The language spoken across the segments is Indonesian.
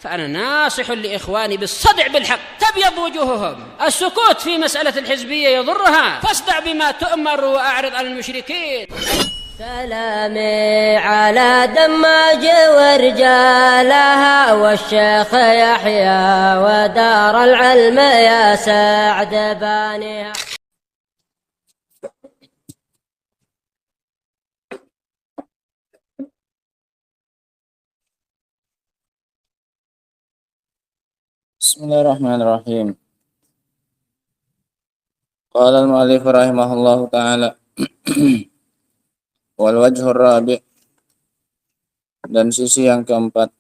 فأنا ناصح لإخواني بالصدع بالحق تبيض وجوههم. السكوت في مسألة الحزبية يضرها، فاصدع بما تؤمر وأعرض عن المشركين. سلامي على دماج ورجالها والشيخ يحيى ودار العلم يا سعد بانيها. Bismillahirrahmanirrahim. Qala al-mu'allif rahimahullahu ta'ala wal wajhur rabi', dan sisi yang keempat,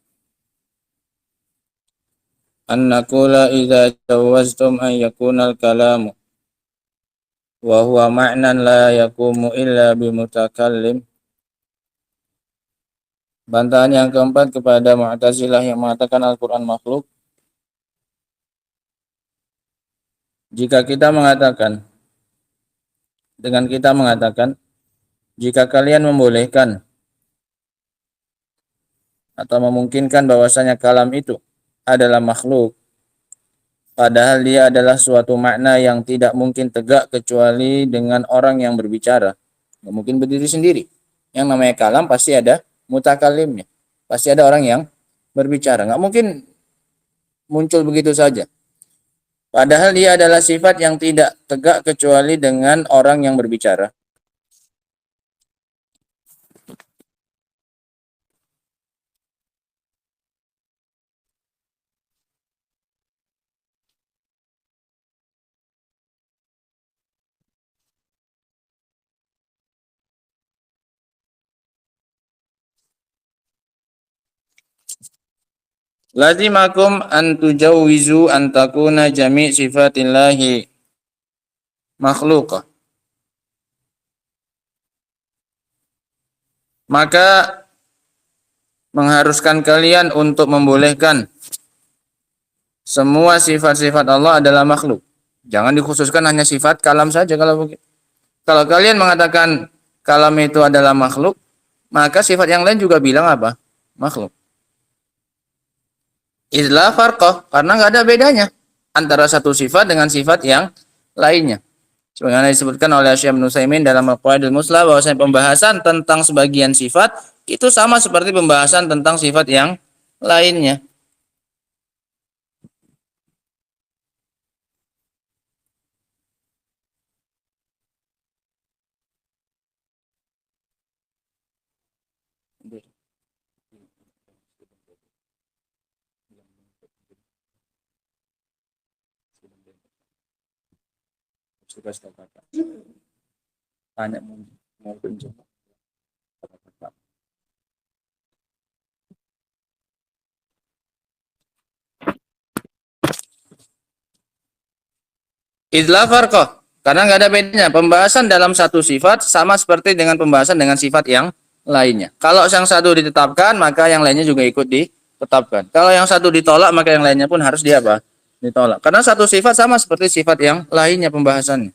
an naqula idza jawaztum an yakuna al-kalamu wa huwa ma'nan la yakumu illa bimutakallim. Bantahan yang keempat kepada Mu'tazilah yang mengatakan Al-Quran makhluk. Jika kita mengatakan, jika kalian membolehkan atau memungkinkan bahwasanya kalam itu adalah makhluk, padahal dia adalah suatu makna yang tidak mungkin tegak kecuali dengan orang yang berbicara. Nggak mungkin berdiri sendiri. Yang namanya kalam pasti ada mutakalimnya, pasti ada orang yang berbicara. Nggak mungkin muncul begitu saja. Padahal dia adalah sifat yang tidak tegak kecuali dengan orang yang berbicara. Lazimakum an tujawwizu an takuna jami' sifatillahi makhluqah. Maka mengharuskan kalian untuk membolehkan semua sifat-sifat Allah adalah makhluk. Jangan dikhususkan hanya sifat kalam saja kalau begitu. Kalau kalian mengatakan kalam itu adalah makhluk, maka sifat yang lain juga bilang apa? Makhluk. Izla farqah, karena nggak ada bedanya antara satu sifat dengan sifat yang lainnya. Sebagaimana disebutkan oleh Syekh Ibnu Utsaimin dalam Al-Qawaidul Muslah, bahwasanya pembahasan tentang sebagian sifat itu sama seperti pembahasan tentang sifat yang lainnya. Tanya mau pinjam. Idla farqah, karena nggak ada bedanya. Pembahasan dalam satu sifat sama seperti dengan pembahasan dengan sifat yang lainnya. Kalau yang satu ditetapkan, maka yang lainnya juga ikut ditetapkan. Kalau yang satu ditolak, maka yang lainnya pun harus ditolak. Karena satu sifat sama seperti sifat yang lainnya pembahasannya.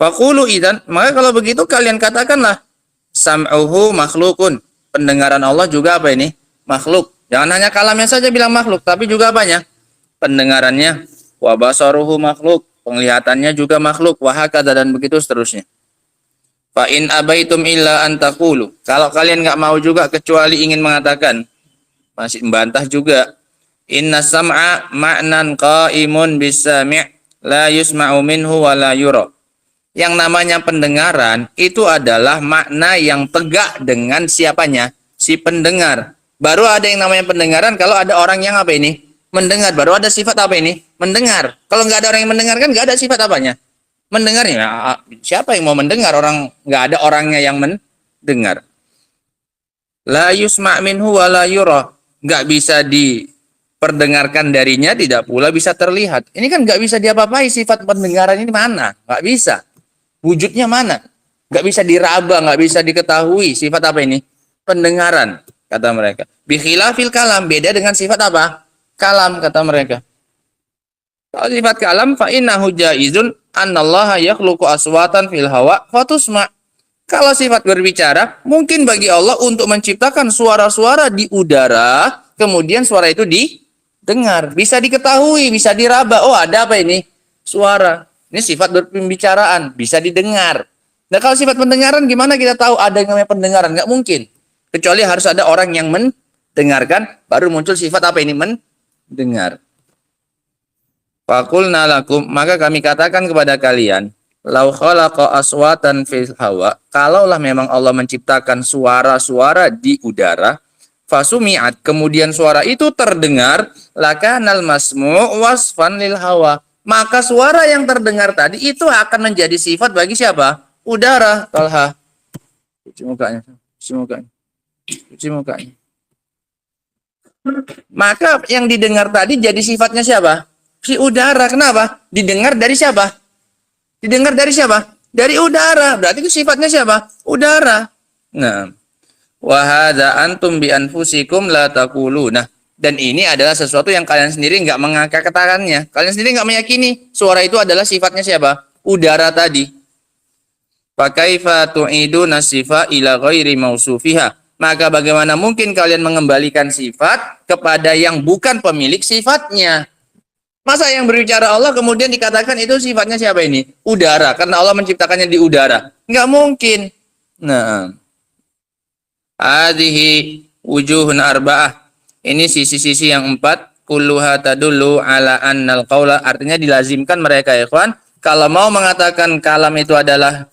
Faqulu idzan, maka kalau begitu kalian katakanlah sam'uhu makhlukun. Pendengaran Allah juga apa ini? Makhluk. Jangan hanya kalamnya saja bilang makhluk, tapi juga apanya? Pendengarannya. Wa basaruhu makhluk. Penglihatannya juga makhluk. Wa hakadha, dan begitu seterusnya. Fa in abaitum illa an taqulu. Kalau kalian enggak mau juga kecuali ingin mengatakan, masih membantah juga. Inna sam'a ma'nan qa'imun bis-sami' la yusma'u minhu wa la yura. Yang namanya pendengaran itu adalah makna yang tegak dengan siapanya? Si pendengar. Baru ada yang namanya pendengaran kalau ada orang yang apa ini? Mendengar. Baru ada sifat apa ini? Mendengar. Kalau nggak ada orang yang mendengar kan nggak ada sifat apanya? Mendengarnya. Siapa yang mau mendengar? Nggak ada orangnya yang mendengar. La yusma' minhu wa la yura. Nggak bisa diperdengarkan darinya, tidak pula bisa terlihat. Ini kan nggak bisa diapa-apai, sifat pendengaran ini mana? Nggak bisa. Wujudnya mana? Nggak bisa diraba, nggak bisa diketahui. Sifat apa ini? Pendengaran, kata mereka. Bikhilafil kalam, beda dengan sifat apa? Kalam, kata mereka. Kalau sifat kalam, fa innahu jaizun annallaha yakhluqu aswatan fil hawa fatusma. Kalau sifat berbicara, mungkin bagi Allah untuk menciptakan suara-suara di udara, kemudian suara itu didengar, bisa diketahui, bisa diraba. Oh, ada apa ini? Suara. Ini sifat berpembicaraan, bisa didengar. Nah, kalau sifat pendengaran gimana kita tahu ada yang namanya pendengaran? Nggak mungkin. Kecuali harus ada orang yang mendengarkan, baru muncul sifat apa ini? Mendengar. Faqulna lakum, maka kami katakan kepada kalian, lau khalaqa aswatan fil hawa, kalaulah memang Allah menciptakan suara-suara di udara, fasumi'at, kemudian suara itu terdengar, lakanal masmu' wasfan lil hawa, maka suara yang terdengar tadi itu akan menjadi sifat bagi siapa? Udara. Talha, cuci mukanya, cuci mukanya, cuci mukanya. Maka yang didengar tadi jadi sifatnya siapa? Si udara. Kenapa? Didengar dari siapa? Didengar dari siapa? Dari udara. Berarti itu sifatnya siapa? Udara. Nah, wa hadza antum bi anfusikum la taquluna. Dan ini adalah sesuatu yang kalian sendiri nggak mengatakannya. Kalian sendiri nggak meyakini suara itu adalah sifatnya siapa? Udara tadi. Fa kaifa tu'iduna sifa ila ghairi mausufiha. Maka bagaimana mungkin kalian mengembalikan sifat kepada yang bukan pemilik sifatnya? Masa yang berbicara Allah kemudian dikatakan itu sifatnya siapa ini? Udara, karena Allah menciptakannya di udara. Nggak mungkin. Nah, hadhihi wujuhun arba'ah. Ini sisi-sisi yang 4. Kulluha tadullu ala annal qawla. Artinya dilazimkan mereka, ikhwan. Kalau mau mengatakan kalam itu adalah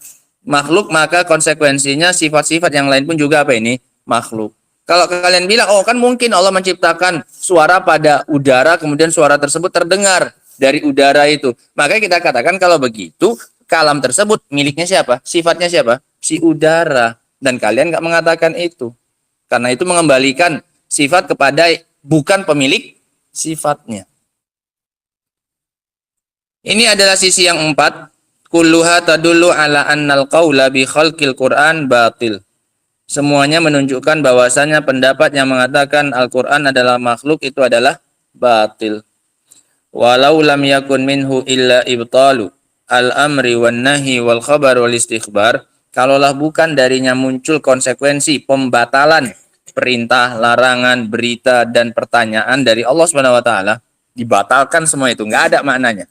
makhluk, maka konsekuensinya sifat-sifat yang lain pun juga apa ini? Makhluk. Kalau kalian bilang, oh kan mungkin Allah menciptakan suara pada udara, kemudian suara tersebut terdengar dari udara itu. Makanya kita katakan kalau begitu, kalam tersebut miliknya siapa? Sifatnya siapa? Si udara. Dan kalian nggak mengatakan itu. Karena itu mengembalikan sifat kepada bukan pemilik sifatnya. Ini adalah sisi yang 4. Kulluha tadullu ala annal qawla bi khalqil Qur'an batil. Semuanya menunjukkan bahwasanya pendapat yang mengatakan Al-Quran adalah makhluk itu adalah batil. Walau lam yakun minhu illa ibtalu al-amri wan nahi wal khabar wal istikhbar. Kalaulah bukan darinya muncul konsekuensi pembatalan perintah, larangan, berita dan pertanyaan dari Allah Subhanahu wa taala, dibatalkan semua itu, nggak ada maknanya.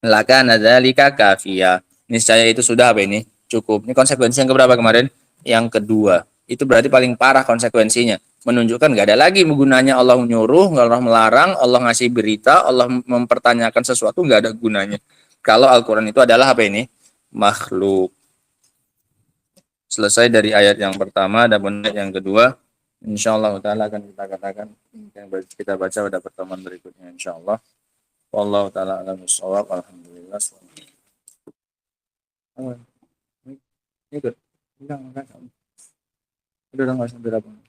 Lakana dzalika kafiya. Niscaya itu sudah apa ini? Cukup. Ini konsekuensi yang keberapa kemarin? Yang kedua. Itu berarti paling parah konsekuensinya. Menunjukkan nggak ada lagi gunanya Allah menyuruh, Allah melarang, Allah ngasih berita, Allah mempertanyakan sesuatu, nggak ada gunanya. Kalau Al-Quran itu adalah apa ini? Makhluk. Selesai dari ayat yang pertama, dan ayat yang kedua. InsyaAllah ta'ala akan kita katakan yang kita baca pada pertemuan berikutnya insyaAllah. Wallahu ta'ala alam bissawab. Alhamdulillah. Ikut. Enggak. Udah nggak sampai 8.